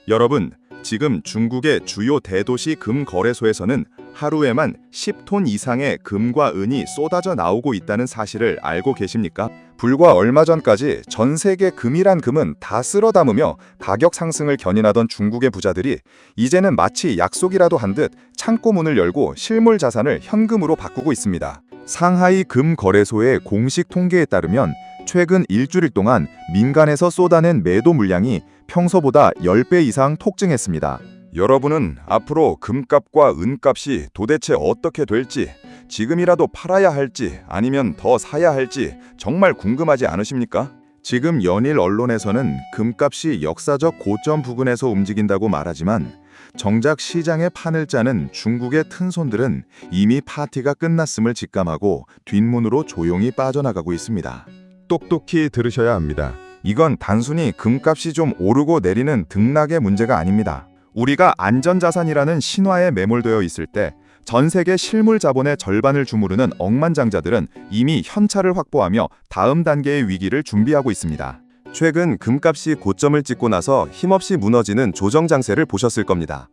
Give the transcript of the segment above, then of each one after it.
여러분, 지금 중국의 주요 대도시 금 거래소에서는 하루에만 10톤 이상의 금과 은이 쏟아져 나오고 있다는 사실을 알고 계십니까? 불과 얼마 전까지 전 세계 금이란 금은 다 쓸어 담으며 가격 상승을 견인하던 중국의 부자들이 이제는 마치 약속이라도 한 듯 창고 문을 열고 실물 자산을 현금으로 바꾸고 있습니다. 상하이 금 거래소의 공식 통계에 따르면 최근 일주일 동안 민간에서 쏟아낸 매도 물량이 평소보다 10배 이상 톡증했습니다. 여러분은 앞으로 금값과 은값이 도대체 어떻게 될지, 지금이라도 팔아야 할지 아니면 더 사야 할지 정말 궁금하지 않으십니까? 지금 연일 언론에서는 금값이 역사적 고점 부근에서 움직인다고 말하지만 정작 시장의 판을 짜는 중국의 튼손들은 이미 파티가 끝났음을 직감하고 뒷문으로 조용히 빠져나가고 있습니다. 똑똑히 들으셔야 합니다. 이건 단순히 금값이 좀 오르고 내리는 등락의 문제가 아닙니다. 우리가 안전자산이라는 신화에 매몰되어 있을 때 전 세계 실물 자본의 절반을 주무르는 억만장자들은 이미 현찰을 확보하며 다음 단계의 위기를 준비하고 있습니다. 최근 금값이 고점을 찍고 나서 힘없이 무너지는 조정장세를 보셨을 겁니다.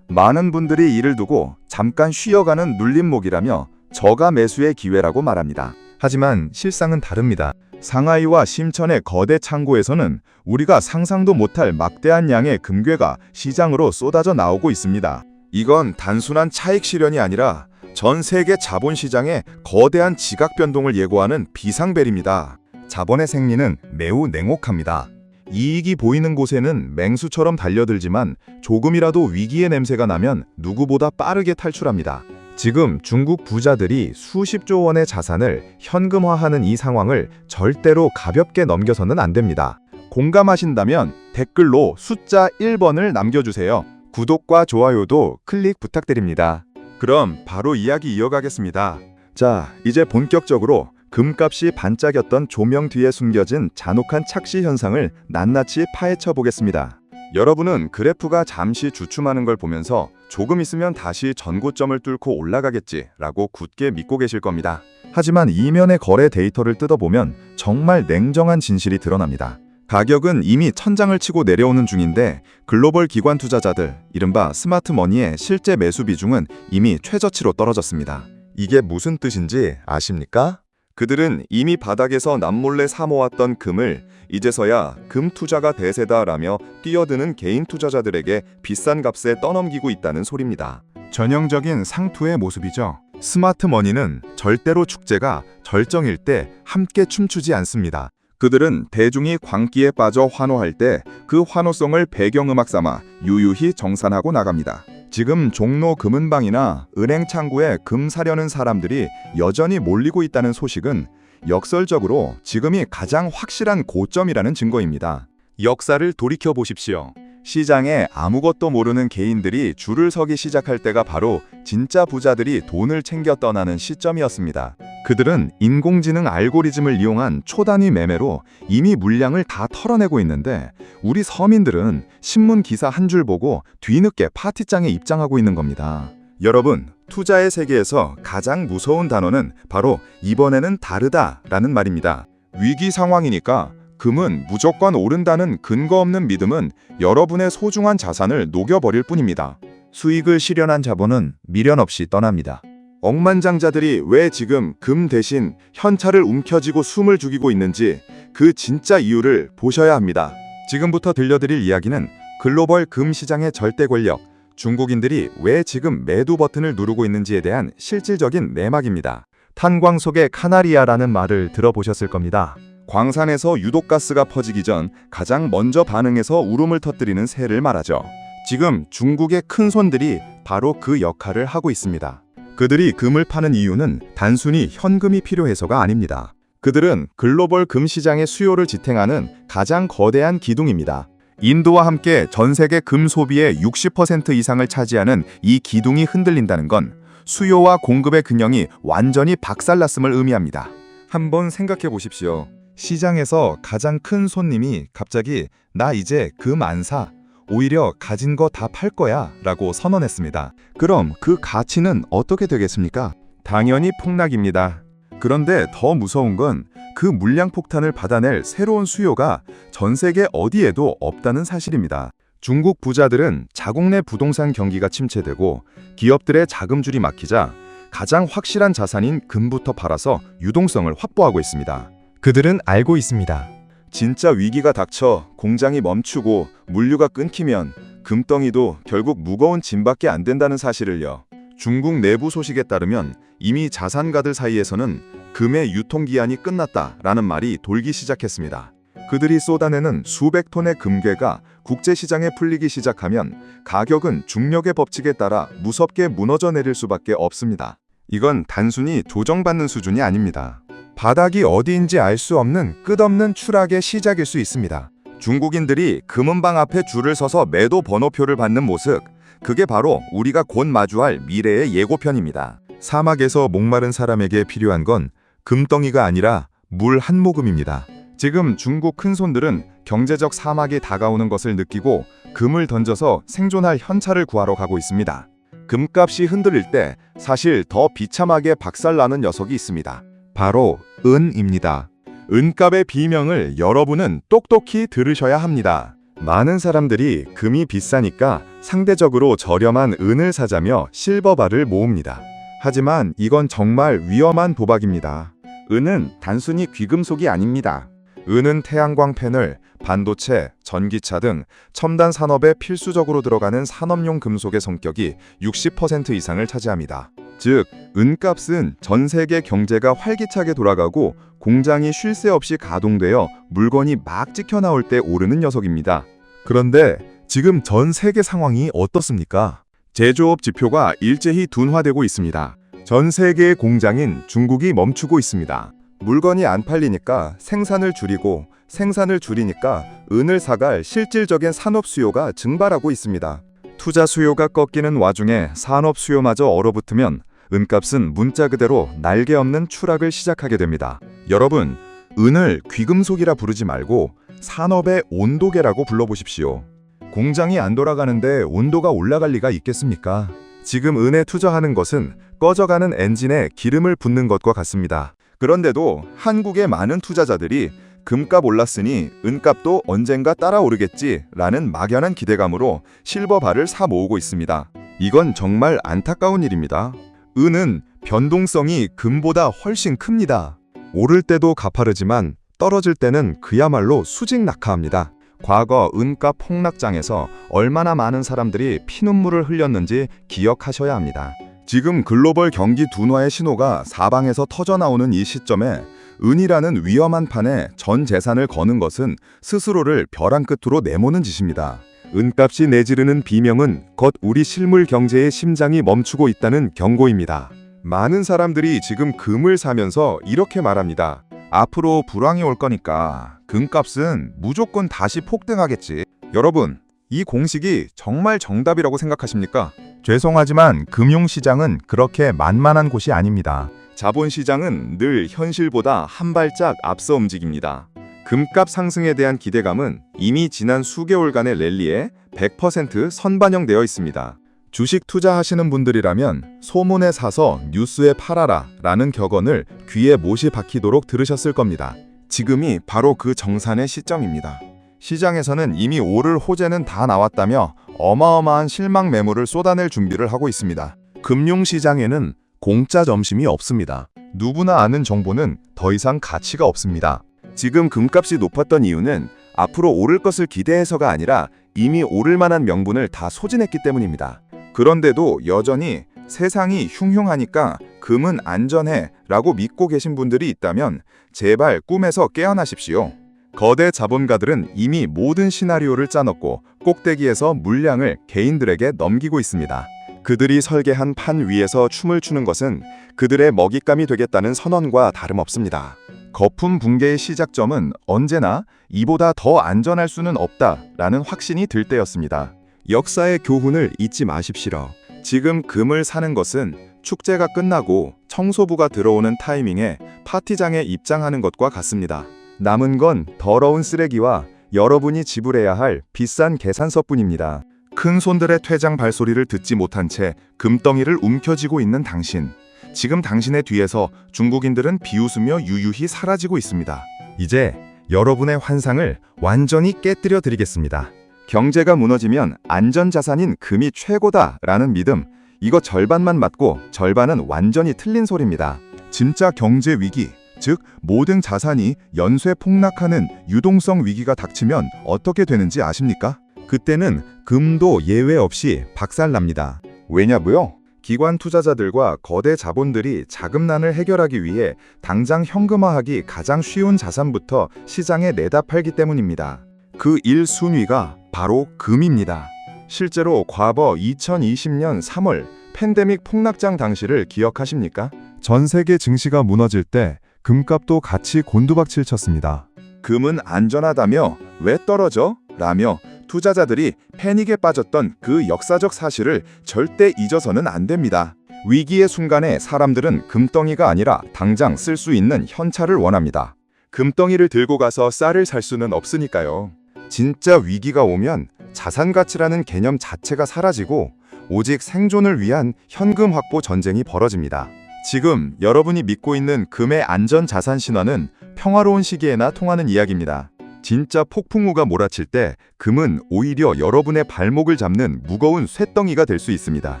많은 분들이 이를 두고 잠깐 쉬어가는 눌림목이라며 저가 매수의 기회라고 말합니다. 하지만 실상은 다릅니다. 상하이와 심천의 거대 창고에서는 우리가 상상도 못할 막대한 양의 금괴가 시장으로 쏟아져 나오고 있습니다. 이건 단순한 차익 실현이 아니라 전 세계 자본시장의 거대한 지각 변동을 예고하는 비상벨입니다. 자본의 생리는 매우 냉혹합니다. 이익이 보이는 곳에는 맹수처럼 달려들지만 조금이라도 위기의 냄새가 나면 누구보다 빠르게 탈출합니다. 지금 중국 부자들이 수십조 원의 자산을 현금화하는 이 상황을 절대로 가볍게 넘겨서는 안 됩니다. 공감하신다면 댓글로 숫자 1번을 남겨주세요. 구독과 좋아요도 클릭 부탁드립니다. 그럼 바로 이야기 이어가겠습니다. 자, 이제 본격적으로 금값이 반짝였던 조명 뒤에 숨겨진 잔혹한 착시 현상을 낱낱이 파헤쳐 보겠습니다. 여러분은 그래프가 잠시 주춤하는 걸 보면서 조금 있으면 다시 전고점을 뚫고 올라가겠지라고 굳게 믿고 계실 겁니다. 하지만 이면의 거래 데이터를 뜯어보면 정말 냉정한 진실이 드러납니다. 가격은 이미 천장을 치고 내려오는 중인데 글로벌 기관 투자자들, 이른바 스마트머니의 실제 매수 비중은 이미 최저치로 떨어졌습니다. 이게 무슨 뜻인지 아십니까? 그들은 이미 바닥에서 남몰래 사모았던 금을 이제서야 금 투자가 대세다라며 뛰어드는 개인 투자자들에게 비싼 값에 떠넘기고 있다는 소리입니다. 전형적인 상투의 모습이죠. 스마트머니는 절대로 축제가 절정일 때 함께 춤추지 않습니다. 그들은 대중이 광기에 빠져 환호할 때 그 환호성을 배경음악 삼아 유유히 정산하고 나갑니다. 지금 종로 금은방이나 은행 창구에 금 사려는 사람들이 여전히 몰리고 있다는 소식은 역설적으로 지금이 가장 확실한 고점이라는 증거입니다. 역사를 돌이켜 보십시오. 시장에 아무것도 모르는 개인들이 줄을 서기 시작할 때가 바로 진짜 부자들이 돈을 챙겨 떠나는 시점이었습니다. 그들은 인공지능 알고리즘을 이용한 초단위 매매로 이미 물량을 다 털어내고 있는데 우리 서민들은 신문 기사 한 줄 보고 뒤늦게 파티장에 입장하고 있는 겁니다. 여러분, 투자의 세계에서 가장 무서운 단어는 바로 이번에는 다르다라는 말입니다. 위기 상황이니까 금은 무조건 오른다는 근거 없는 믿음은 여러분의 소중한 자산을 녹여버릴 뿐입니다. 수익을 실현한 자본은 미련 없이 떠납니다. 억만장자들이 왜 지금 금 대신 현찰을 움켜쥐고 숨을 죽이고 있는지 그 진짜 이유를 보셔야 합니다. 지금부터 들려드릴 이야기는 글로벌 금 시장의 절대 권력, 중국인들이 왜 지금 매도 버튼을 누르고 있는지에 대한 실질적인 내막입니다. 탄광 속의 카나리아라는 말을 들어보셨을 겁니다. 광산에서 유독가스가 퍼지기 전 가장 먼저 반응해서 울음을 터뜨리는 새를 말하죠. 지금 중국의 큰손들이 바로 그 역할을 하고 있습니다. 그들이 금을 파는 이유는 단순히 현금이 필요해서가 아닙니다. 그들은 글로벌 금 시장의 수요를 지탱하는 가장 거대한 기둥입니다. 인도와 함께 전 세계 금 소비의 60% 이상을 차지하는 이 기둥이 흔들린다는 건 수요와 공급의 균형이 완전히 박살났음을 의미합니다. 한번 생각해 보십시오. 시장에서 가장 큰 손님이 갑자기 나 이제 금 안 사, 오히려 가진 거 다 팔 거야 라고 선언했습니다. 그럼 그 가치는 어떻게 되겠습니까? 당연히 폭락입니다. 그런데 더 무서운 건 그 물량 폭탄을 받아낼 새로운 수요가 전 세계 어디에도 없다는 사실입니다. 중국 부자들은 자국 내 부동산 경기가 침체되고 기업들의 자금줄이 막히자 가장 확실한 자산인 금부터 팔아서 유동성을 확보하고 있습니다. 그들은 알고 있습니다. 진짜 위기가 닥쳐 공장이 멈추고 물류가 끊기면 금덩이도 결국 무거운 짐밖에 안 된다는 사실을요. 중국 내부 소식에 따르면 이미 자산가들 사이에서는 금의 유통기한이 끝났다라는 말이 돌기 시작했습니다. 그들이 쏟아내는 수백 톤의 금괴가 국제시장에 풀리기 시작하면 가격은 중력의 법칙에 따라 무섭게 무너져 내릴 수밖에 없습니다. 이건 단순히 조정받는 수준이 아닙니다. 바닥이 어디인지 알 수 없는 끝없는 추락의 시작일 수 있습니다. 중국인들이 금은방 앞에 줄을 서서 매도 번호표를 받는 모습, 그게 바로 우리가 곧 마주할 미래의 예고편입니다. 사막에서 목마른 사람에게 필요한 건 금덩이가 아니라 물 한 모금입니다. 지금 중국 큰손들은 경제적 사막이 다가오는 것을 느끼고 금을 던져서 생존할 현찰을 구하러 가고 있습니다. 금값이 흔들릴 때 사실 더 비참하게 박살나는 녀석이 있습니다. 바로 은입니다. 은값의 비명을 여러분은 똑똑히 들으셔야 합니다. 많은 사람들이 금이 비싸니까 상대적으로 저렴한 은을 사자며 실버바를 모읍니다. 하지만 이건 정말 위험한 도박입니다. 은은 단순히 귀금속이 아닙니다. 은은 태양광 패널, 반도체, 전기차 등 첨단 산업에 필수적으로 들어가는 산업용 금속의 성격이 60% 이상을 차지합니다. 즉, 은값은 전 세계 경제가 활기차게 돌아가고 공장이 쉴 새 없이 가동되어 물건이 막 찍혀 나올 때 오르는 녀석입니다. 그런데 지금 전 세계 상황이 어떻습니까? 제조업 지표가 일제히 둔화되고 있습니다. 전 세계의 공장인 중국이 멈추고 있습니다. 물건이 안 팔리니까 생산을 줄이고 생산을 줄이니까 은을 사갈 실질적인 산업 수요가 증발하고 있습니다. 투자 수요가 꺾이는 와중에 산업 수요마저 얼어붙으면 은값은 문자 그대로 날개 없는 추락을 시작하게 됩니다. 여러분, 은을 귀금속이라 부르지 말고 산업의 온도계라고 불러보십시오. 공장이 안 돌아가는데 온도가 올라갈 리가 있겠습니까? 지금 은에 투자하는 것은 꺼져가는 엔진에 기름을 붓는 것과 같습니다. 그런데도 한국의 많은 투자자들이 금값 올랐으니 은값도 언젠가 따라 오르겠지라는 막연한 기대감으로 실버바를 사 모으고 있습니다. 이건 정말 안타까운 일입니다. 은은 변동성이 금보다 훨씬 큽니다. 오를 때도 가파르지만 떨어질 때는 그야말로 수직낙하합니다. 과거 은값 폭락장에서 얼마나 많은 사람들이 피눈물을 흘렸는지 기억하셔야 합니다. 지금 글로벌 경기 둔화의 신호가 사방에서 터져나오는 이 시점에 은이라는 위험한 판에 전 재산을 거는 것은 스스로를 벼랑 끝으로 내모는 짓입니다. 은값이 내지르는 비명은 곧 우리 실물 경제의 심장이 멈추고 있다는 경고입니다. 많은 사람들이 지금 금을 사면서 이렇게 말합니다. 앞으로 불황이 올 거니까 금값은 무조건 다시 폭등하겠지. 여러분, 이 공식이 정말 정답이라고 생각하십니까? 죄송하지만 금융시장은 그렇게 만만한 곳이 아닙니다. 자본시장은 늘 현실보다 한 발짝 앞서 움직입니다. 금값 상승에 대한 기대감은 이미 지난 수개월간의 랠리에 100% 선반영되어 있습니다. 주식 투자하시는 분들이라면 소문에 사서 뉴스에 팔아라 라는 격언을 귀에 못이 박히도록 들으셨을 겁니다. 지금이 바로 그 정산의 시점입니다. 시장에서는 이미 오를 호재는 다 나왔다며 어마어마한 실망 매물을 쏟아낼 준비를 하고 있습니다. 금융시장에는 공짜 점심이 없습니다. 누구나 아는 정보는 더 이상 가치가 없습니다. 지금 금값이 높았던 이유는 앞으로 오를 것을 기대해서가 아니라 이미 오를 만한 명분을 다 소진했기 때문입니다. 그런데도 여전히 세상이 흉흉하니까 금은 안전해 라고 믿고 계신 분들이 있다면 제발 꿈에서 깨어나십시오. 거대 자본가들은 이미 모든 시나리오를 짜놓고 꼭대기에서 물량을 개인들에게 넘기고 있습니다. 그들이 설계한 판 위에서 춤을 추는 것은 그들의 먹잇감이 되겠다는 선언과 다름없습니다. 거품 붕괴의 시작점은 언제나 이보다 더 안전할 수는 없다라는 확신이 들 때였습니다. 역사의 교훈을 잊지 마십시오. 지금 금을 사는 것은 축제가 끝나고 청소부가 들어오는 타이밍에 파티장에 입장하는 것과 같습니다. 남은 건 더러운 쓰레기와 여러분이 지불해야 할 비싼 계산서뿐입니다. 큰 손들의 퇴장 발소리를 듣지 못한 채 금덩이를 움켜쥐고 있는 당신. 지금 당신의 뒤에서 중국인들은 비웃으며 유유히 사라지고 있습니다. 이제 여러분의 환상을 완전히 깨뜨려 드리겠습니다. 경제가 무너지면 안전자산인 금이 최고다라는 믿음, 이거 절반만 맞고 절반은 완전히 틀린 소리입니다. 진짜 경제 위기, 즉 모든 자산이 연쇄 폭락하는 유동성 위기가 닥치면 어떻게 되는지 아십니까? 그때는 금도 예외 없이 박살납니다. 왜냐고요? 기관 투자자들과 거대 자본들이 자금난을 해결하기 위해 당장 현금화하기 가장 쉬운 자산부터 시장에 내다 팔기 때문입니다. 그 1순위가 바로 금입니다. 실제로 과거 2020년 3월 팬데믹 폭락장 당시를 기억하십니까? 전 세계 증시가 무너질 때 금값도 같이 곤두박질 쳤습니다. 금은 안전하다며 왜 떨어져? 라며 투자자들이 패닉에 빠졌던 그 역사적 사실을 절대 잊어서는 안 됩니다. 위기의 순간에 사람들은 금덩이가 아니라 당장 쓸 수 있는 현찰을 원합니다. 금덩이를 들고 가서 쌀을 살 수는 없으니까요. 진짜 위기가 오면 자산 가치라는 개념 자체가 사라지고 오직 생존을 위한 현금 확보 전쟁이 벌어집니다. 지금 여러분이 믿고 있는 금의 안전 자산 신화는 평화로운 시기에나 통하는 이야기입니다. 진짜 폭풍우가 몰아칠 때 금은 오히려 여러분의 발목을 잡는 무거운 쇳덩이가 될 수 있습니다.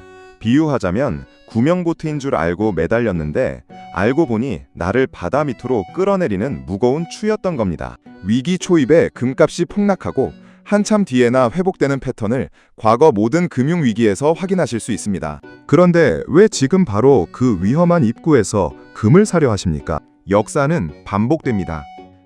비유하자면 구명보트인 줄 알고 매달렸는데 알고 보니 나를 바다 밑으로 끌어내리는 무거운 추였던 겁니다. 위기 초입에 금값이 폭락하고 한참 뒤에나 회복되는 패턴을 과거 모든 금융위기에서 확인하실 수 있습니다. 그런데 왜 지금 바로 그 위험한 입구에서 금을 사려 하십니까? 역사는 반복됩니다.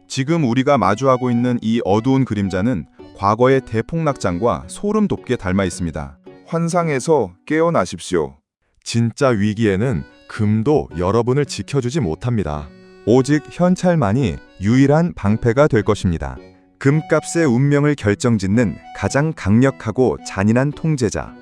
지금 우리가 마주하고 있는 이 어두운 그림자는 과거의 대폭락장과 소름 돋게 닮아 있습니다. 환상에서 깨어나십시오. 진짜 위기에는 금도 여러분을 지켜주지 못합니다. 오직 현찰만이 유일한 방패가 될 것입니다. 금값의 운명을 결정짓는 가장 강력하고 잔인한 통제자.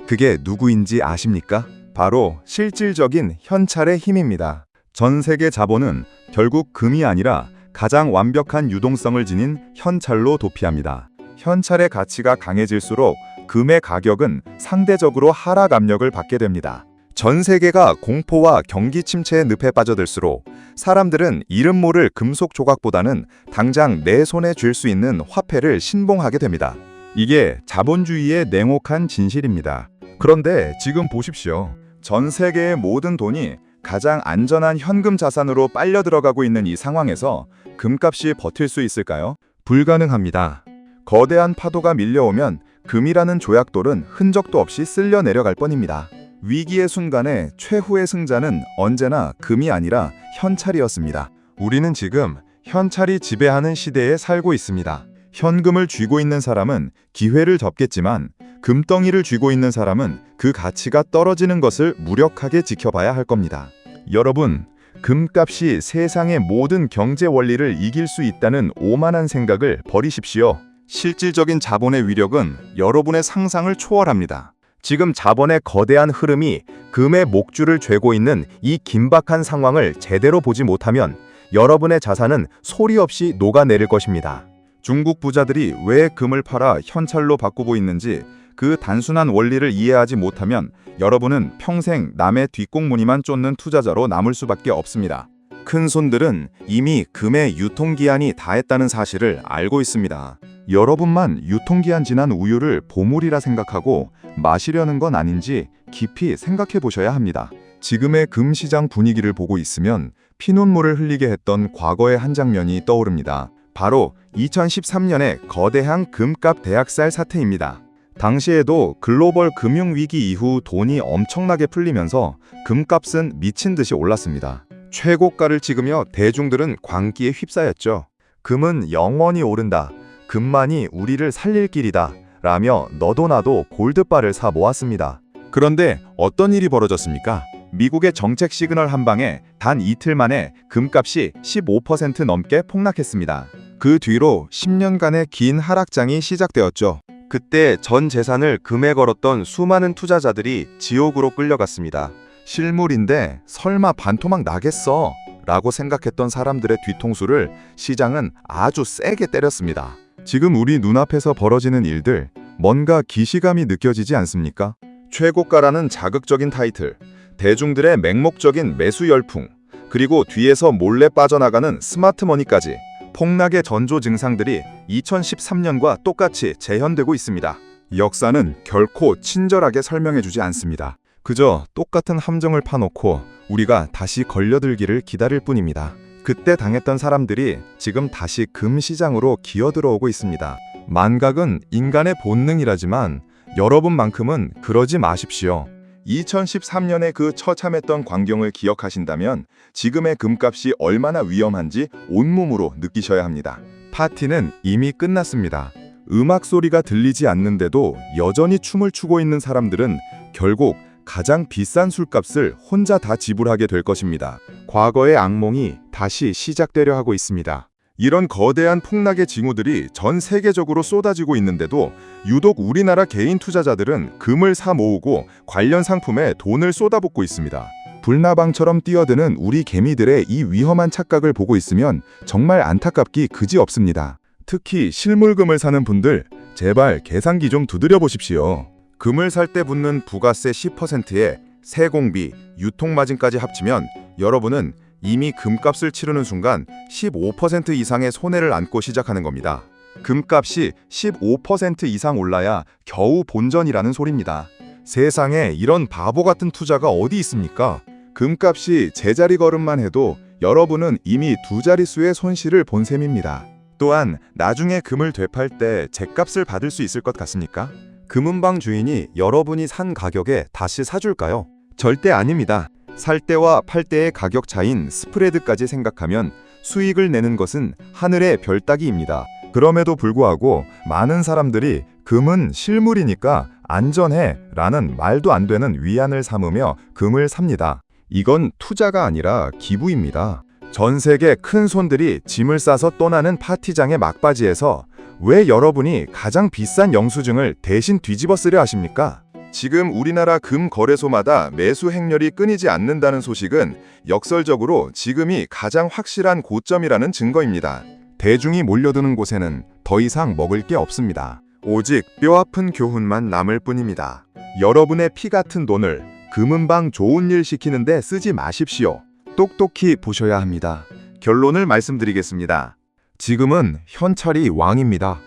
그게 누구인지 아십니까? 바로 실질적인 현찰의 힘입니다. 전 세계 자본은 결국 금이 아니라 가장 완벽한 유동성을 지닌 현찰로 도피합니다. 현찰의 가치가 강해질수록 금의 가격은 상대적으로 하락 압력을 받게 됩니다. 전 세계가 공포와 경기 침체의 늪에 빠져들수록 사람들은 이름 모를 금속 조각보다는 당장 내 손에 쥘 수 있는 화폐를 신봉하게 됩니다. 이게 자본주의의 냉혹한 진실입니다. 그런데 지금 보십시오. 전 세계의 모든 돈이 가장 안전한 현금 자산으로 빨려 들어가고 있는 이 상황에서 금값이 버틸 수 있을까요? 불가능합니다. 거대한 파도가 밀려오면 금이라는 조약돌은 흔적도 없이 쓸려 내려갈 뻔입니다. 위기의 순간에 최후의 승자는 언제나 금이 아니라 현찰이었습니다. 우리는 지금 현찰이 지배하는 시대에 살고 있습니다. 현금을 쥐고 있는 사람은 기회를 접겠지만 금덩이를 쥐고 있는 사람은 그 가치가 떨어지는 것을 무력하게 지켜봐야 할 겁니다. 여러분, 금값이 세상의 모든 경제 원리를 이길 수 있다는 오만한 생각을 버리십시오. 실질적인 자본의 위력은 여러분의 상상을 초월합니다. 지금 자본의 거대한 흐름이 금의 목줄을 죄고 있는 이 긴박한 상황을 제대로 보지 못하면 여러분의 자산은 소리 없이 녹아내릴 것입니다. 중국 부자들이 왜 금을 팔아 현찰로 바꾸고 있는지 그 단순한 원리를 이해하지 못하면 여러분은 평생 남의 뒷공무니만 쫓는 투자자로 남을 수밖에 없습니다. 큰 손들은 이미 금의 유통기한이 다했다는 사실을 알고 있습니다. 여러분만 유통기한 지난 우유를 보물이라 생각하고 마시려는 건 아닌지 깊이 생각해 보셔야 합니다. 지금의 금 시장 분위기를 보고 있으면 피눈물을 흘리게 했던 과거의 한 장면이 떠오릅니다. 바로 2013년의 거대한 금값 대학살 사태입니다. 당시에도 글로벌 금융위기 이후 돈이 엄청나게 풀리면서 금값은 미친 듯이 올랐습니다. 최고가를 찍으며 대중들은 광기에 휩싸였죠. 금은 영원히 오른다. 금만이 우리를 살릴 길이다. 라며 너도 나도 골드바를 사 모았습니다. 그런데 어떤 일이 벌어졌습니까? 미국의 정책 시그널 한 방에 단 이틀 만에 금값이 15% 넘게 폭락했습니다. 그 뒤로 10년간의 긴 하락장이 시작되었죠. 그때 전 재산을 금에 걸었던 수많은 투자자들이 지옥으로 끌려갔습니다. 실물인데 설마 반토막 나겠어? 라고 생각했던 사람들의 뒤통수를 시장은 아주 세게 때렸습니다. 지금 우리 눈앞에서 벌어지는 일들, 뭔가 기시감이 느껴지지 않습니까? 최고가라는 자극적인 타이틀, 대중들의 맹목적인 매수 열풍, 그리고 뒤에서 몰래 빠져나가는 스마트머니까지 폭락의 전조 증상들이 2013년과 똑같이 재현되고 있습니다. 역사는 결코 친절하게 설명해주지 않습니다. 그저 똑같은 함정을 파놓고 우리가 다시 걸려들기를 기다릴 뿐입니다. 그때 당했던 사람들이 지금 다시 금 시장으로 기어들어오고 있습니다. 만각은 인간의 본능이라지만 여러분만큼은 그러지 마십시오. 2013년에 그 처참했던 광경을 기억하신다면 지금의 금값이 얼마나 위험한지 온몸으로 느끼셔야 합니다. 파티는 이미 끝났습니다. 음악 소리가 들리지 않는데도 여전히 춤을 추고 있는 사람들은 결국 가장 비싼 술값을 혼자 다 지불하게 될 것입니다. 과거의 악몽이 다시 시작되려 하고 있습니다. 이런 거대한 폭락의 징후들이 전 세계적으로 쏟아지고 있는데도 유독 우리나라 개인 투자자들은 금을 사 모으고 관련 상품에 돈을 쏟아붓고 있습니다. 불나방처럼 뛰어드는 우리 개미들의 이 위험한 착각을 보고 있으면 정말 안타깝기 그지없습니다. 특히 실물금을 사는 분들, 제발 계산기 좀 두드려 보십시오. 금을 살 때 붙는 부가세 10%에 세공비, 유통마진까지 합치면 여러분은 이미 금값을 치르는 순간 15% 이상의 손해를 안고 시작하는 겁니다. 금값이 15% 이상 올라야 겨우 본전이라는 소리입니다. 세상에 이런 바보 같은 투자가 어디 있습니까? 금값이 제자리 걸음만 해도 여러분은 이미 두 자릿수의 손실을 본 셈입니다. 또한 나중에 금을 되팔 때 제값을 받을 수 있을 것 같습니까? 금은방 주인이 여러분이 산 가격에 다시 사줄까요? 절대 아닙니다. 살 때와 팔 때의 가격 차인 스프레드까지 생각하면 수익을 내는 것은 하늘의 별 따기입니다. 그럼에도 불구하고 많은 사람들이 금은 실물이니까 안전해 라는 말도 안 되는 위안을 삼으며 금을 삽니다. 이건 투자가 아니라 기부입니다. 전 세계 큰 손들이 짐을 싸서 떠나는 파티장의 막바지에서 왜 여러분이 가장 비싼 영수증을 대신 뒤집어 쓰려 하십니까? 지금 우리나라 금 거래소마다 매수 행렬이 끊이지 않는다는 소식은 역설적으로 지금이 가장 확실한 고점이라는 증거입니다. 대중이 몰려드는 곳에는 더 이상 먹을 게 없습니다. 오직 뼈아픈 교훈만 남을 뿐입니다. 여러분의 피 같은 돈을 금은방 좋은 일 시키는데 쓰지 마십시오. 똑똑히 보셔야 합니다. 결론을 말씀드리겠습니다. 지금은 현찰이 왕입니다.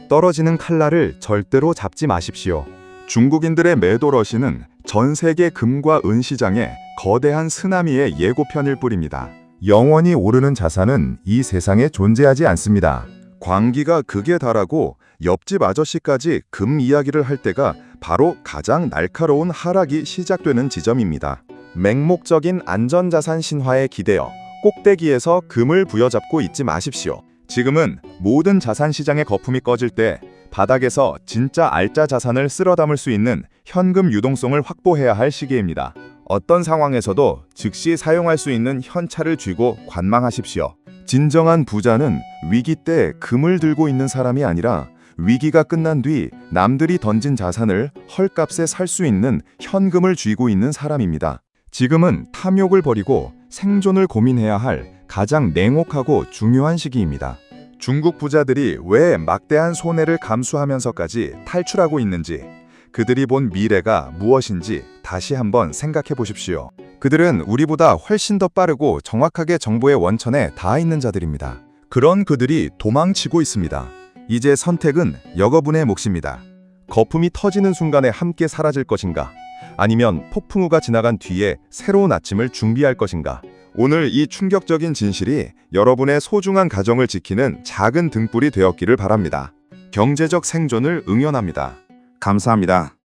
떨어지는 칼날을 절대로 잡지 마십시오. 중국인들의 매도 러시는 전 세계 금과 은 시장에 거대한 쓰나미의 예고편일 뿐입니다. 영원히 오르는 자산은 이 세상에 존재하지 않습니다. 광기가 극에 달하고 옆집 아저씨까지 금 이야기를 할 때가 바로 가장 날카로운 하락이 시작되는 지점입니다. 맹목적인 안전자산 신화에 기대어 꼭대기에서 금을 부여잡고 있지 마십시오. 지금은 모든 자산 시장의 거품이 꺼질 때 바닥에서 진짜 알짜 자산을 쓸어 담을 수 있는 현금 유동성을 확보해야 할 시기입니다. 어떤 상황에서도 즉시 사용할 수 있는 현찰을 쥐고 관망하십시오. 진정한 부자는 위기 때 금을 들고 있는 사람이 아니라 위기가 끝난 뒤 남들이 던진 자산을 헐값에 살 수 있는 현금을 쥐고 있는 사람입니다. 지금은 탐욕을 버리고 생존을 고민해야 할 가장 냉혹하고 중요한 시기입니다. 중국 부자들이 왜 막대한 손해를 감수하면서까지 탈출하고 있는지, 그들이 본 미래가 무엇인지 다시 한번 생각해 보십시오. 그들은 우리보다 훨씬 더 빠르고 정확하게 정보의 원천에 닿아 있는 자들입니다. 그런 그들이 도망치고 있습니다. 이제 선택은 여러분의 몫입니다. 거품이 터지는 순간에 함께 사라질 것인가? 아니면 폭풍우가 지나간 뒤에 새로운 아침을 준비할 것인가? 오늘 이 충격적인 진실이 여러분의 소중한 가정을 지키는 작은 등불이 되었기를 바랍니다. 경제적 생존을 응원합니다. 감사합니다.